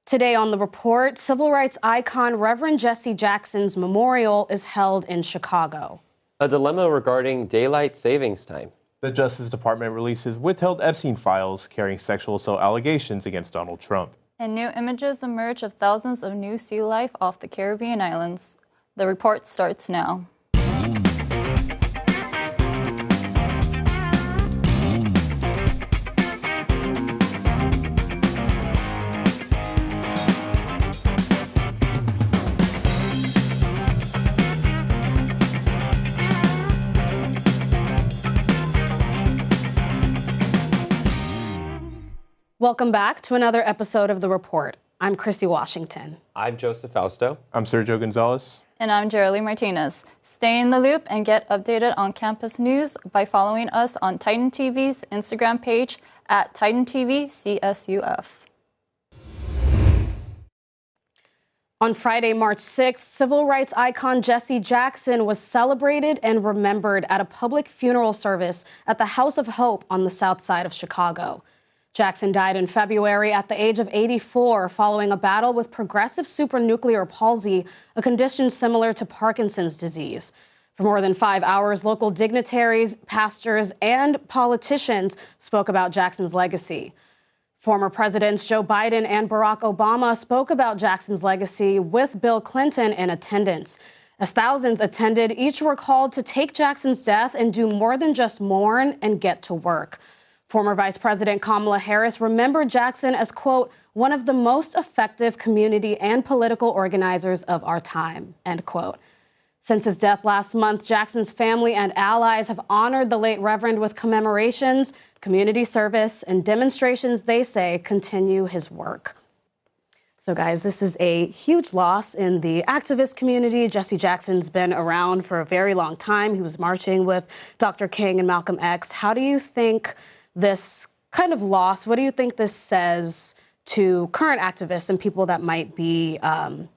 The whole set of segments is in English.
Today on The Report, civil rights icon Reverend Jesse Jackson's memorial is held in Chicago. A dilemma regarding daylight savings time. The Justice Department releases withheld Epstein files carrying sexual assault allegations against Donald Trump. And new images emerge of thousands of new sea life off the Caribbean islands. The report starts now. Welcome back to another episode of The Report. I'm Chrissy Washington. I'm Joseph Fausto. I'm Sergio Gonzalez. And I'm Geraldine Martinez. Stay in the loop and get updated on campus news by following us on Titan TV's Instagram page at Titan TV CSUF. On Friday, March 6th, civil rights icon Jesse Jackson was celebrated and remembered at a public funeral service at the House of Hope on the south side of Chicago. Jackson died in February at the age of 84 following a battle with progressive supranuclear palsy, a condition similar to Parkinson's disease. For more than 5 hours, local dignitaries, pastors, and politicians spoke about Jackson's legacy. Former Presidents Joe Biden and Barack Obama spoke about Jackson's legacy with Bill Clinton in attendance. As thousands attended, each were called to take Jackson's death and do more than just mourn and get to work. Former Vice President Kamala Harris remembered Jackson as, quote, one of the most effective community and political organizers of our time, end quote. Since his death last month, Jackson's family and allies have honored the late Reverend with commemorations, community service, and demonstrations they say continue his work. So guys, this is a huge loss in the activist community. Jesse Jackson's been around for a very long time. He was marching with Dr. King and Malcolm X. How do you think this kind of loss, what do you think this says to current activists and people that might be kind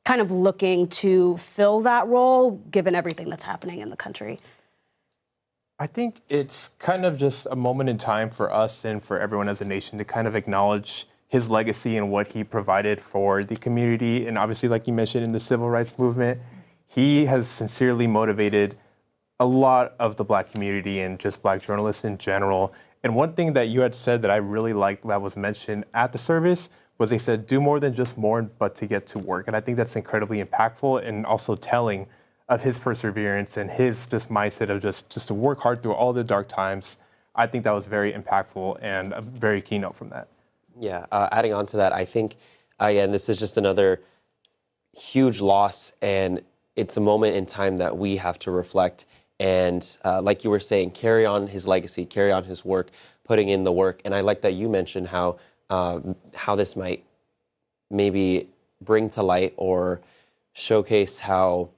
of looking to fill that role, given everything that's happening in the country? I think it's kind of just a moment in time for us and for everyone as a nation to kind of acknowledge his legacy and what he provided for the community. And obviously, like you mentioned, in the civil rights movement, he has sincerely motivated a lot of the Black community and just Black journalists in general. And one thing that you had said that I really liked that was mentioned at the service was they said, do more than just mourn, but to get to work. And I think that's incredibly impactful and also telling of his perseverance and his just mindset of just to work hard through all the dark times. I think that was very impactful and a very keynote from that. Yeah, adding on to that, I think, again, this is just another huge loss, and it's a moment in time that we have to reflect and like you were saying, carry on his legacy, carry on his work, putting in the work. And I like that you mentioned how this might maybe bring to light or showcase how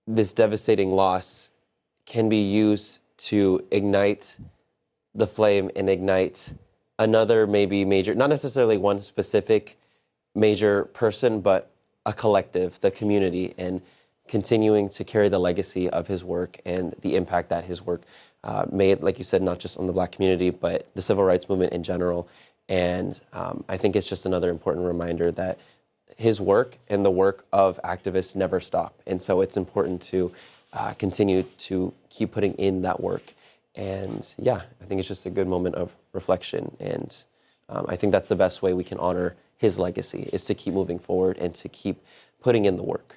this devastating loss can be used to ignite the flame and ignite another maybe major, not necessarily one specific major person, but a collective, the community, and continuing to carry the legacy of his work and the impact that his work made, like you said, not just on the Black community, but the civil rights movement in general. And I think it's just another important reminder that his work and the work of activists never stop. And so it's important to continue to keep putting in that work. And yeah, I think it's just a good moment of reflection. And I think that's the best way we can honor his legacy, is to keep moving forward and to keep putting in the work.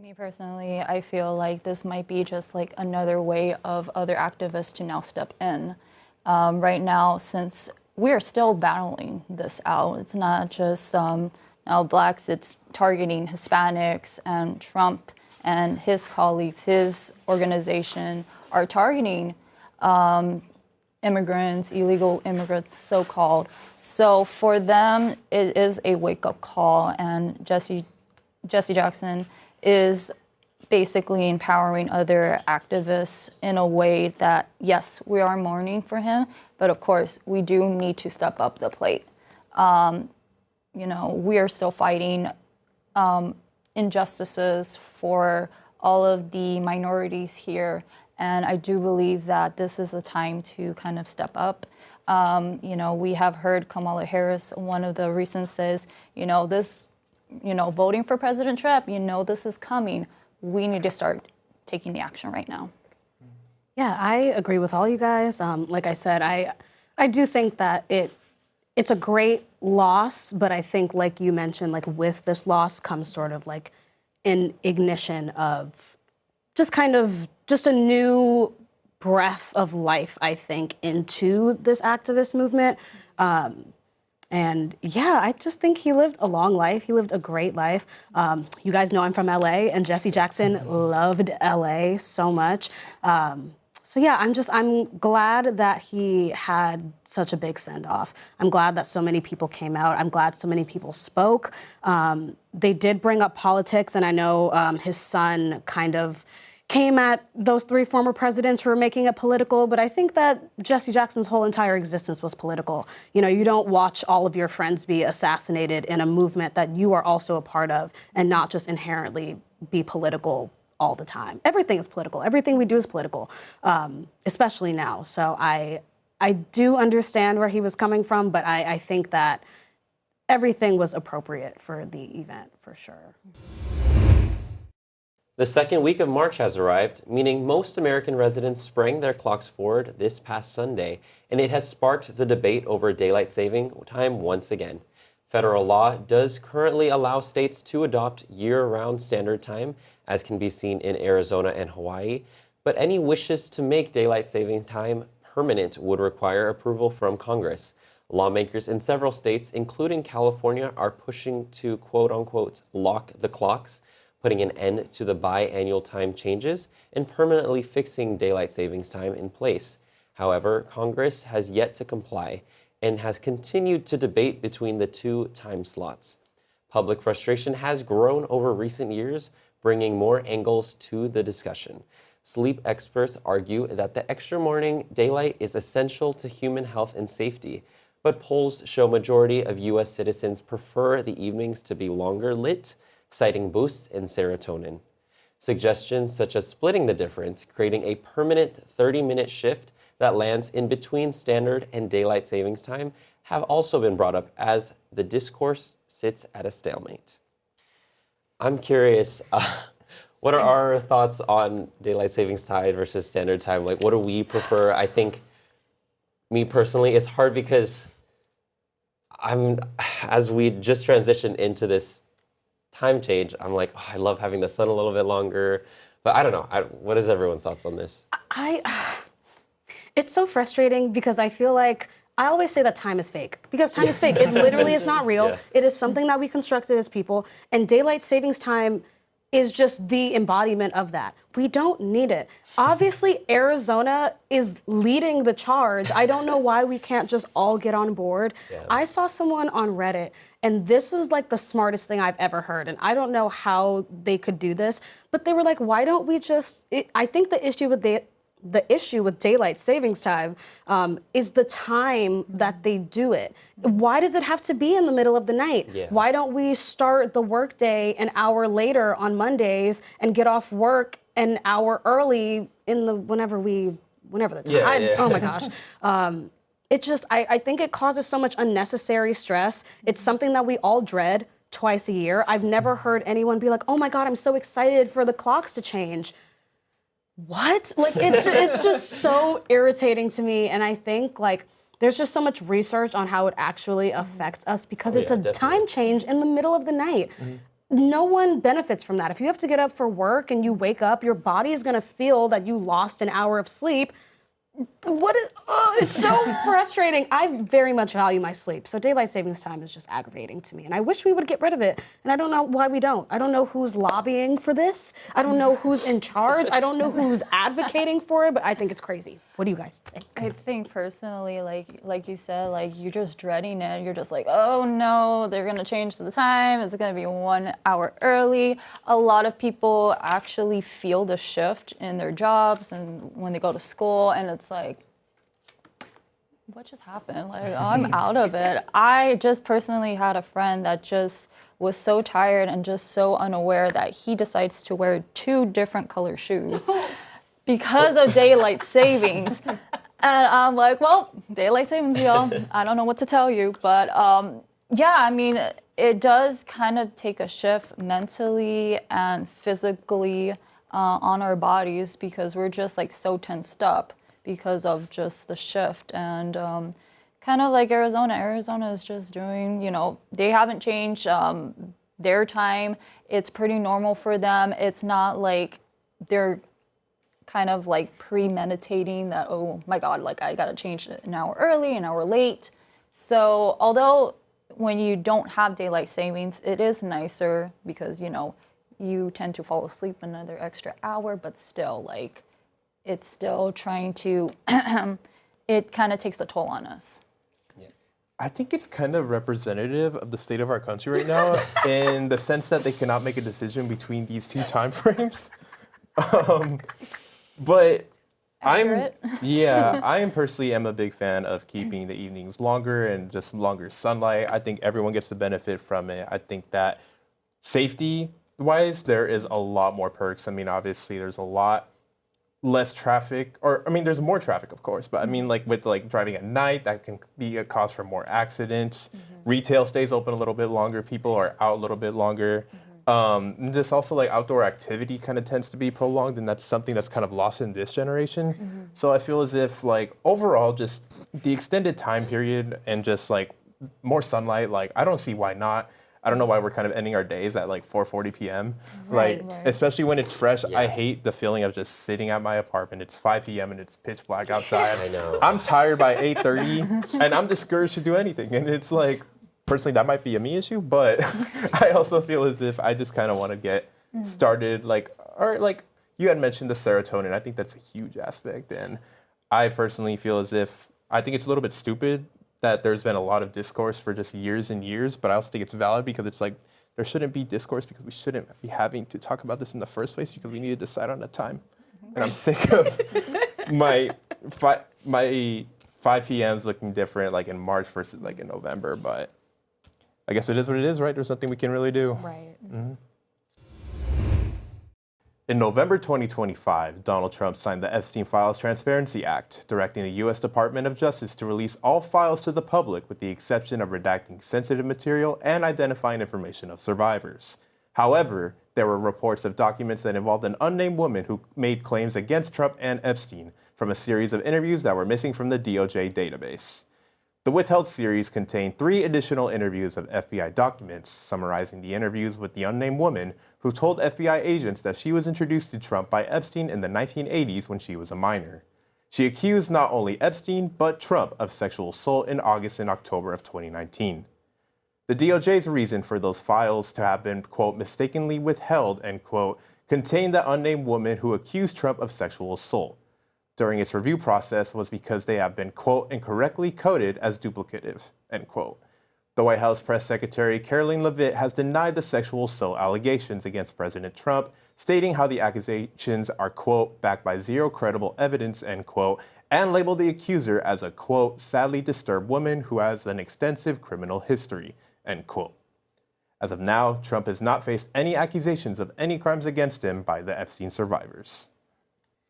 Me personally, I feel like this might be just like another way of other activists to now step in. Right now, since we're still battling this out, it's not just now Blacks, it's targeting Hispanics, and Trump and his colleagues, his organization are targeting immigrants, illegal immigrants, so-called. So for them, it is a wake-up call, and Jesse Jackson is basically empowering other activists in a way that, yes, we are mourning for him, but of course, we do need to step up the plate. You know, we are still fighting injustices for all of the minorities here, and I do believe that this is a time to kind of step up. We have heard Kamala Harris, one of the recent says, voting for President Trump, this is coming. We need to start taking the action right now. Yeah, I agree with all you guys. Like I said, I do think that it's a great loss, but I think, like you mentioned, like with this loss comes sort of like an ignition of just a new breath of life, I think, into this activist movement. And yeah, I just think he lived a long life. He lived a great life. You guys know I'm from LA, and Jesse Jackson loved LA so much. So yeah, I'm glad that he had such a big send-off. I'm glad that so many people came out. I'm glad so many people spoke. They did bring up politics, and I know his son kind of came at those three former presidents who were making it political, but I think that Jesse Jackson's whole entire existence was political. You don't watch all of your friends be assassinated in a movement that you are also a part of and not just inherently be political all the time. Everything is political. Everything we do is political, especially now. So I do understand where he was coming from, but I think that everything was appropriate for the event, for sure. The second week of March has arrived, meaning most American residents sprang their clocks forward this past Sunday, and it has sparked the debate over daylight saving time once again. Federal law does currently allow states to adopt year-round standard time, as can be seen in Arizona and Hawaii, but any wishes to make daylight saving time permanent would require approval from Congress. Lawmakers in several states, including California, are pushing to quote-unquote lock the clocks, putting an end to the biannual time changes and permanently fixing daylight savings time in place. However, Congress has yet to comply and has continued to debate between the two time slots. Public frustration has grown over recent years, bringing more angles to the discussion. Sleep experts argue that the extra morning daylight is essential to human health and safety, but polls show majority of U.S. citizens prefer the evenings to be longer lit, citing boosts in serotonin. Suggestions such as splitting the difference, creating a permanent 30-minute shift that lands in between standard and daylight savings time, have also been brought up as the discourse sits at a stalemate. I'm curious, what are our thoughts on daylight savings time versus standard time? Like, what do we prefer? I think, me personally, it's hard because as we just transitioned into this time change, I'm like, I love having the sun a little bit longer, but I don't know. What is everyone's thoughts on this? It's so frustrating because I feel like I always say that time is fake because time is fake. It literally is not real. Yeah. It is something that we constructed as people, and daylight savings time is just the embodiment of that. We don't need it. Obviously, Arizona is leading the charge. I don't know why we can't just all get on board. Yeah. I saw someone on Reddit, and this was like the smartest thing I've ever heard. And I don't know how they could do this, but they were like, why don't we just, I think the issue with daylight savings time is the time that they do it. Why does it have to be in the middle of the night? Yeah. Why don't we start the workday an hour later on Mondays and get off work an hour early in the whenever the time? Yeah. Oh my gosh. I think it causes so much unnecessary stress. It's something that we all dread twice a year. I've never heard anyone be like, oh my God, I'm so excited for the clocks to change. What? Like, it's just so irritating to me. And I think, like, there's just so much research on how it actually affects us because it's a time change in the middle of the night. Mm-hmm. No one benefits from that. If you have to get up for work and you wake up, your body is going to feel that you lost an hour of sleep. It's so frustrating. I very much value my sleep. So daylight savings time is just aggravating to me. And I wish we would get rid of it. And I don't know why we don't. I don't know who's lobbying for this. I don't know who's in charge. I don't know who's advocating for it, but I think it's crazy. What do you guys think? I think personally, like you said, like you're just dreading it. You're just like, oh no, they're gonna change the time. It's gonna be 1 hour early. A lot of people actually feel the shift in their jobs and when they go to school, and it's like, what just happened? Like, I'm out of it. I just personally had a friend that just was so tired and just so unaware that he decides to wear 2 different color shoes because of daylight savings. And I'm like, well, daylight savings, y'all. I don't know what to tell you. But yeah, I mean, it does kind of take a shift mentally and physically on our bodies because we're just like so tensed up because of just the shift. And kind of like Arizona. Arizona is just doing, they haven't changed their time. It's pretty normal for them. It's not like they're kind of like premeditating that, oh my God, like I gotta change it an hour early, an hour late. So although when you don't have daylight savings, it is nicer because, you tend to fall asleep another extra hour, but still like it's still trying to, it kind of takes a toll on us. I think it's kind of representative of the state of our country right now in the sense that they cannot make a decision between these two time frames. But I am personally am a big fan of keeping the evenings longer and just longer sunlight. I think everyone gets to benefit from it. I think that safety-wise, there is a lot more perks. I mean, obviously, there's a lot less traffic, there's more traffic, of course, but I mean, like with like driving at night, that can be a cause for more accidents. Retail stays open a little bit longer. People are out a little bit longer. And just also like outdoor activity kind of tends to be prolonged, and that's something that's kind of lost in this generation. So I feel as if like overall, just the extended time period and just like more sunlight, like I don't see why not. I don't know why we're kind of ending our days at like 4:40 p.m. Right. Especially when it's fresh. I hate the feeling of just sitting at my apartment. It's 5 p.m. and it's pitch black outside. I know. I'm tired by 8:30 and I'm discouraged to do anything. And it's like, personally, that might be a me issue, but I also feel as if I just kind of want to get started. Like you had mentioned the serotonin. I think that's a huge aspect. And I personally feel as if I think it's a little bit stupid that there's been a lot of discourse for just years and years, but I also think it's valid because it's like there shouldn't be discourse because we shouldn't be having to talk about this in the first place because we need to decide on a time. And I'm sick of my 5 p.m.s looking different like in March versus like in November, but I guess it is what it is, right? There's nothing we can really do. Right. In November 2025, Donald Trump signed the Epstein Files Transparency Act, directing the U.S. Department of Justice to release all files to the public with the exception of redacting sensitive material and identifying information of survivors. However, there were reports of documents that involved an unnamed woman who made claims against Trump and Epstein from a series of interviews that were missing from the DOJ database. The withheld series contained 3 additional interviews of FBI documents summarizing the interviews with the unnamed woman who told FBI agents that she was introduced to Trump by Epstein in the 1980s when she was a minor. She accused not only Epstein, but Trump of sexual assault in August and October of 2019. The DOJ's reason for those files to have been, quote, mistakenly withheld, end quote, contained the unnamed woman who accused Trump of sexual assault during its review process was because they have been, quote, incorrectly coded as duplicative, end quote. The White House Press Secretary Caroline Leavitt has denied the sexual assault allegations against President Trump, stating how the accusations are, quote, backed by zero credible evidence, end quote, and labeled the accuser as a, quote, sadly disturbed woman who has an extensive criminal history, end quote. As of now, Trump has not faced any accusations of any crimes against him by the Epstein survivors.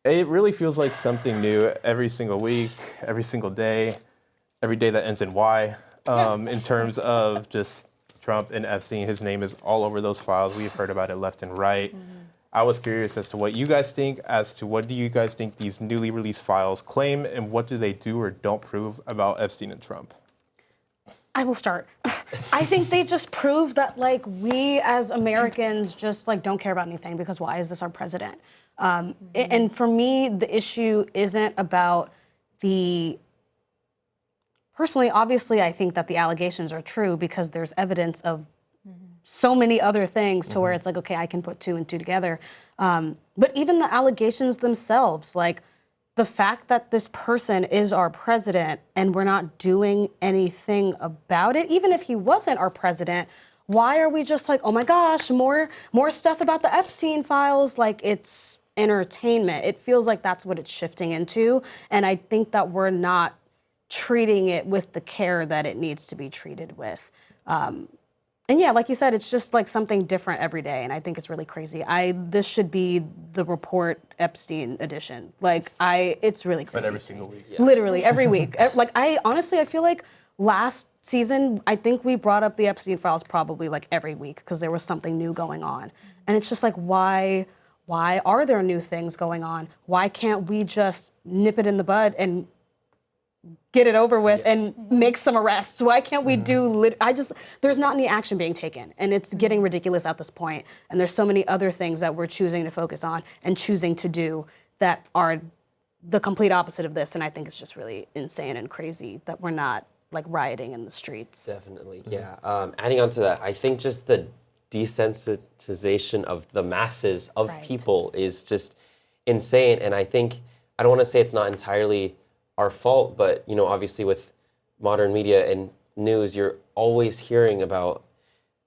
It really feels like something new every single week, every single day, every day that ends in Y. In terms of just Trump and Epstein, his name is all over those files. We've heard about it left and right. I was curious as to what you guys think, as to what do you guys think these newly released files claim, and what do they do or don't prove about Epstein and Trump? I will start. I think they just prove that like we as Americans just like don't care about anything because why is this our president? And for me, the issue isn't about personally, obviously, I think that the allegations are true because there's evidence of so many other things to where it's like, okay, I can put 2 and 2 together. But even the allegations themselves, like the fact that this person is our president and we're not doing anything about it, even if he wasn't our president, why are we just like, oh my gosh, more stuff about the Epstein files? Like it's entertainment. It feels like that's what it's shifting into. And I think that we're not treating it with the care that it needs to be treated with. And And yeah, like you said, it's just like something different every day, and I think it's really crazy. This should be the report Epstein edition. It's really crazy. But every single week. Yeah. Literally every week. I feel like last season, I think we brought up the Epstein files probably like every week because there was something new going on, and it's just like why are there new things going on? Why can't we just nip it in the bud and get it over with and make some arrests? Why can't we do there's not any action being taken, and it's getting ridiculous at this point, and there's so many other things that we're choosing to focus on and choosing to do that are the complete opposite of this, and I think it's just really insane and crazy that we're not like rioting in the streets. Definitely, yeah. Adding on to that, I think just the desensitization of the masses of people is just insane, and I don't want to say it's not entirely our fault, but obviously with modern media and news, you're always hearing about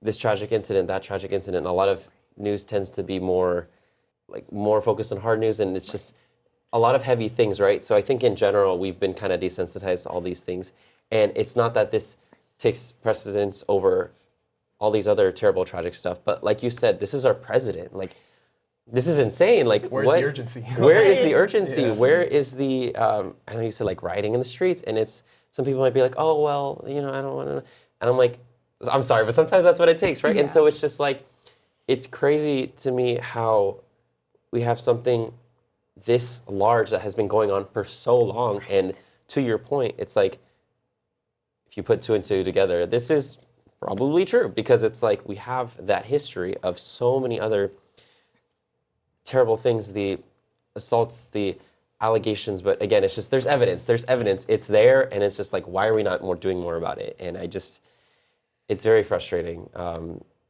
this tragic incident, that tragic incident. And a lot of news tends to be more focused on hard news, and it's just a lot of heavy things, right? So I think in general, we've been kind of desensitized to all these things, and it's not that this takes precedence over all these other terrible, tragic stuff, but like you said, this is our president. Like, this is insane. Like, where's the urgency? Where is the urgency? Yeah. Where is the? I know you said like rioting in the streets, and some people might be like, oh well, I don't want to. And I'm like, I'm sorry, but sometimes that's what it takes, right? Yeah. And so it's just like, it's crazy to me how we have something this large that has been going on for so long, and to your point, it's like, if you put two and two together, this is probably true because it's like we have that history of so many other terrible things, the assaults, the allegations, but again, it's just there's evidence, it's there, and it's just like, why are we not doing more about it? And it's very frustrating.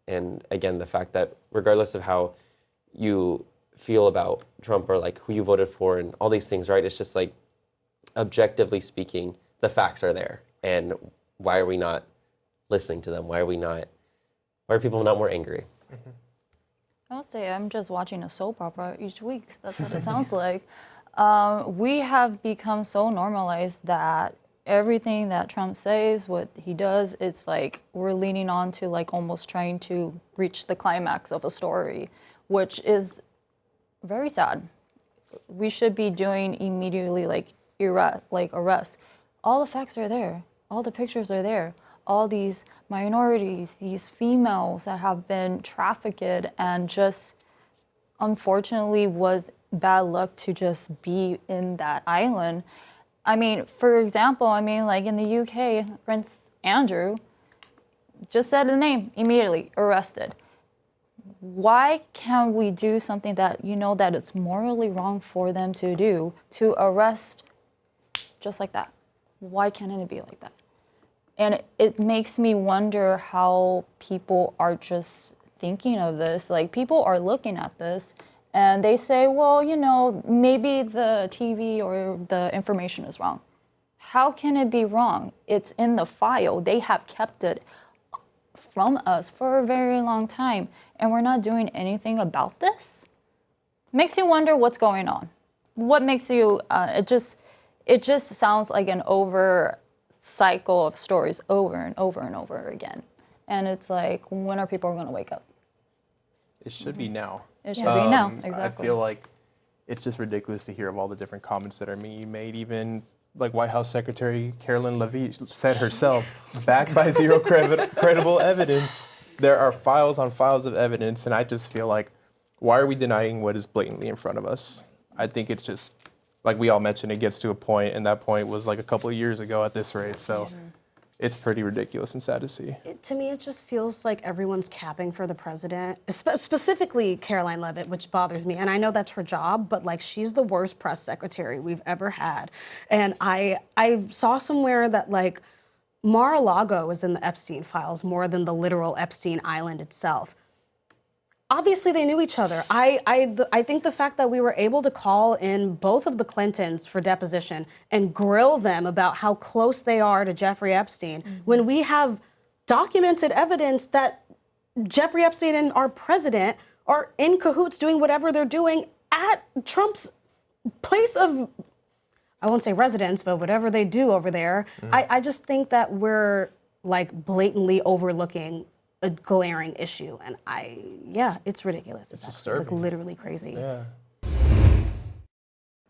And again, the fact that regardless of how you feel about Trump or like who you voted for and all these things, right? It's just like, objectively speaking, the facts are there, and why are we not listening to them? Why are people not more angry? Mm-hmm. I would say I'm just watching a soap opera each week. That's what it sounds like. We have become so normalized that everything that Trump says, what he does, it's like we're leaning on to like almost trying to reach the climax of a story, which is very sad. We should be doing immediately arrests. All the facts are there. All the pictures are there. All these minorities, these females that have been trafficked and just unfortunately was bad luck to just be in that island. I mean, for example, like in the UK, Prince Andrew just said the name, immediately arrested. Why can't we do something that that it's morally wrong for them to do, to arrest just like that? Why can't it be like that? And it makes me wonder how people are just thinking of this. Like, people are looking at this and they say, well, maybe the TV or the information is wrong. How can it be wrong? It's in the file. They have kept it from us for a very long time, and we're not doing anything about this? Makes you wonder what's going on. What makes you, it just sounds like an over cycle of stories over and over and over again. And it's like, when are people going to wake up? It should be now. It should be now, exactly. I feel like it's just ridiculous to hear of all the different comments that are being made. Even like White House Secretary Carolyn Levy said herself, backed by zero credible evidence, there are files on files of evidence. And I just feel like, why are we denying what is blatantly in front of us? I think it's just, like we all mentioned, it gets to a point, and that point was like a couple of years ago at this rate. So it's pretty ridiculous and sad to see. To me, it just feels like everyone's capping for the president, specifically Caroline Leavitt, which bothers me. And I know that's her job, but like, she's the worst press secretary we've ever had. And I saw somewhere that like Mar-a-Lago is in the Epstein files more than the literal Epstein Island itself. Obviously, they knew each other. I think the fact that we were able to call in both of the Clintons for deposition and grill them about how close they are to Jeffrey Epstein, when we have documented evidence that Jeffrey Epstein and our president are in cahoots doing whatever they're doing at Trump's place of, I won't say residence, but whatever they do over there. I just think that we're like blatantly overlooking a glaring issue. And it's ridiculous. It's actually, like, literally crazy. Yeah.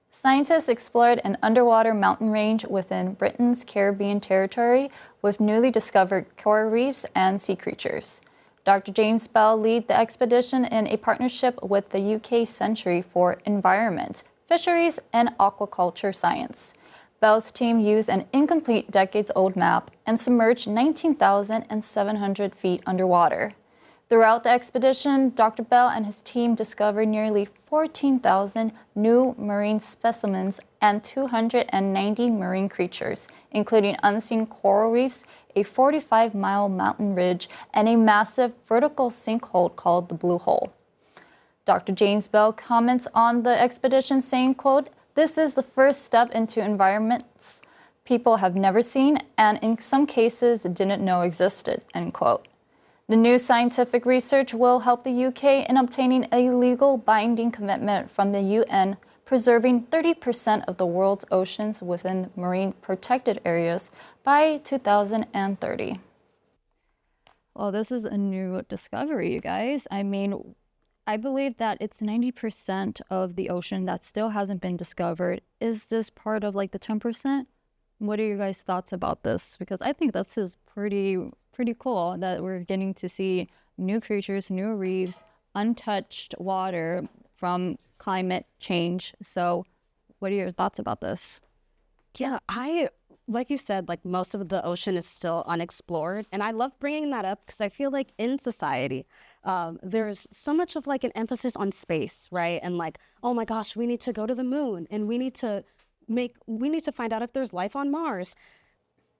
Scientists explored an underwater mountain range within Britain's Caribbean territory with newly discovered coral reefs and sea creatures. Dr. James Bell led the expedition in a partnership with the UK Centre for Environment, Fisheries and Aquaculture Science. Bell's team used an incomplete decades-old map and submerged 19,700 feet underwater. Throughout the expedition, Dr. Bell and his team discovered nearly 14,000 new marine specimens and 290 marine creatures, including unseen coral reefs, a 45-mile mountain ridge, and a massive vertical sinkhole called the Blue Hole. Dr. James Bell comments on the expedition saying, quote, "This is the first step into environments people have never seen and in some cases didn't know existed," end quote. The new scientific research will help the UK in obtaining a legal binding commitment from the UN, preserving 30% of the world's oceans within marine protected areas by 2030. Well, this is a new discovery, you guys. I mean, I believe that it's 90% of the ocean that still hasn't been discovered. Is this part of like the 10%? What are your guys' thoughts about this? Because I think this is pretty cool that we're getting to see new creatures, new reefs, untouched water from climate change. So what are your thoughts about this? Yeah, like you said, like most of the ocean is still unexplored. And I love bringing that up because I feel like in society, there's so much of like an emphasis on space, right? And like, oh my gosh, we need to go to the moon and we need to find out if there's life on Mars.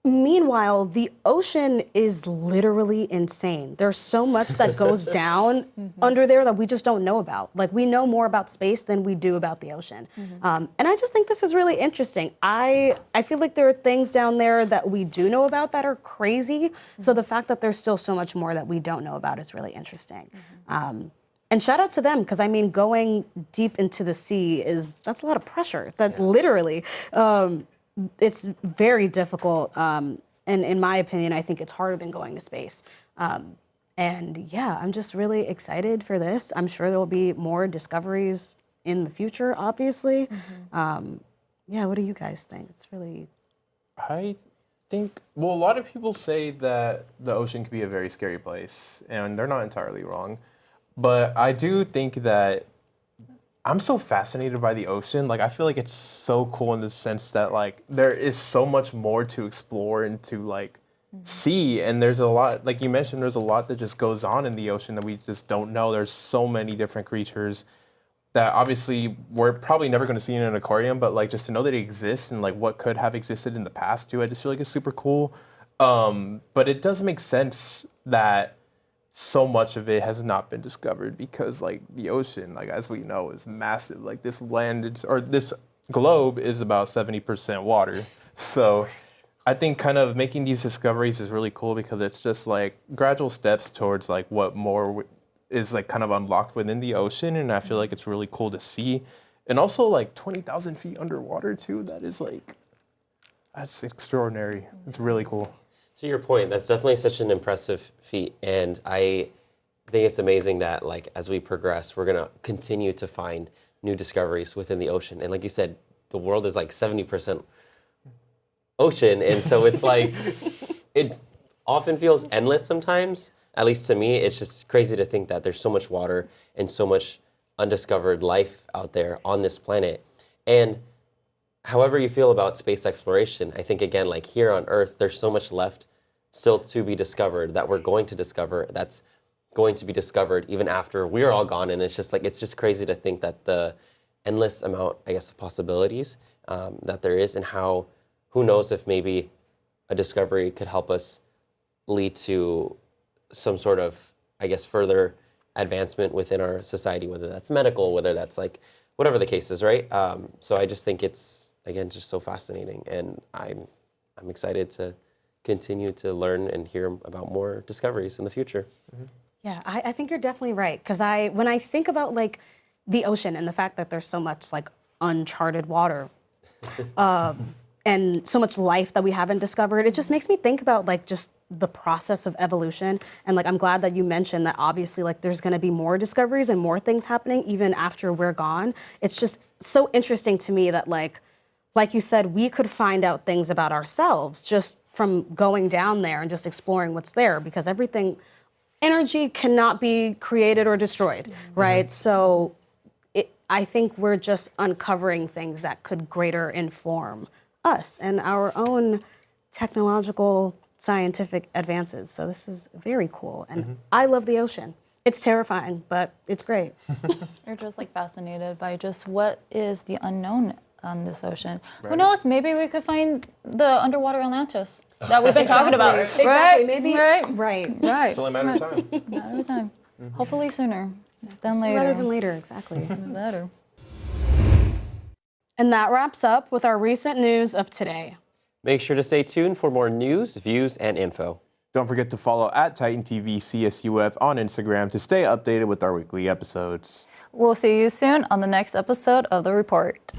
Meanwhile, the ocean is literally insane. There's so much that goes down under there that we just don't know about. Like, we know more about space than we do about the ocean. And I just think this is really interesting. I feel like there are things down there that we do know about that are crazy. So the fact that there's still so much more that we don't know about is really interesting. And shout out to them, because I mean, going deep into the sea that's a lot of pressure. That literally, it's very difficult. And in my opinion, I think it's harder than going to space. And yeah, I'm just really excited for this. I'm sure there will be more discoveries in the future, obviously. Yeah, what do you guys think? It's really... I think, well, a lot of people say that the ocean can be a very scary place, and they're not entirely wrong. But I do think that I'm so fascinated by the ocean. Like, I feel like it's so cool in the sense that, like, there is so much more to explore and to, like, see. And there's a lot, like you mentioned, there's a lot that just goes on in the ocean that we just don't know. There's so many different creatures that obviously we're probably never going to see in an aquarium, but, like, just to know that they exist and, like, what could have existed in the past, too, I just feel like it's super cool. But it does make sense that so much of it has not been discovered because, like, the ocean, like, as we know, is massive. Like, this this globe is about 70% water. So I think kind of making these discoveries is really cool because it's just like gradual steps towards like what more is like kind of unlocked within the ocean. And I feel like it's really cool to see. And also like 20,000 feet underwater too. That's extraordinary. It's really cool. To your point, that's definitely such an impressive feat, and I think it's amazing that, like, as we progress, we're gonna continue to find new discoveries within the ocean. And like you said, the world is like 70% ocean, and so it's like it often feels endless sometimes. At least to me, it's just crazy to think that there's so much water and so much undiscovered life out there on this planet. And however you feel about space exploration, I think, again, like here on Earth, there's so much left still to be discovered that we're going to discover, that's going to be discovered even after we're all gone. And it's just like, it's just crazy to think that the endless amount, I guess, of possibilities that there is, and how, who knows if maybe a discovery could help us lead to some sort of, I guess, further advancement within our society, whether that's medical, whether that's like, whatever the case is, right? So I just think it's, again, just so fascinating, and I'm excited to continue to learn and hear about more discoveries in the future. Yeah, I think you're definitely right, because when I think about like the ocean and the fact that there's so much like uncharted water and so much life that we haven't discovered, it just makes me think about like just the process of evolution. And like, I'm glad that you mentioned that obviously like there's going to be more discoveries and more things happening even after we're gone. It's just so interesting to me that like you said, we could find out things about ourselves just from going down there and just exploring what's there, because energy cannot be created or destroyed, right? So I think we're just uncovering things that could greater inform us and our own technological, scientific advances. So this is very cool. And I love the ocean. It's terrifying, but it's great. You're just like fascinated by just what is the unknown on this ocean. Right. Who knows? Maybe we could find the underwater Atlantis that we've been talking about. Exactly. Right? Maybe. Right. It's only a matter of time. Matter of time. Hopefully sooner than later. Rather than later, exactly. Better. And that wraps up with our recent news of today. Make sure to stay tuned for more news, views, and info. Don't forget to follow at Titan TV CSUF on Instagram to stay updated with our weekly episodes. We'll see you soon on the next episode of The Report.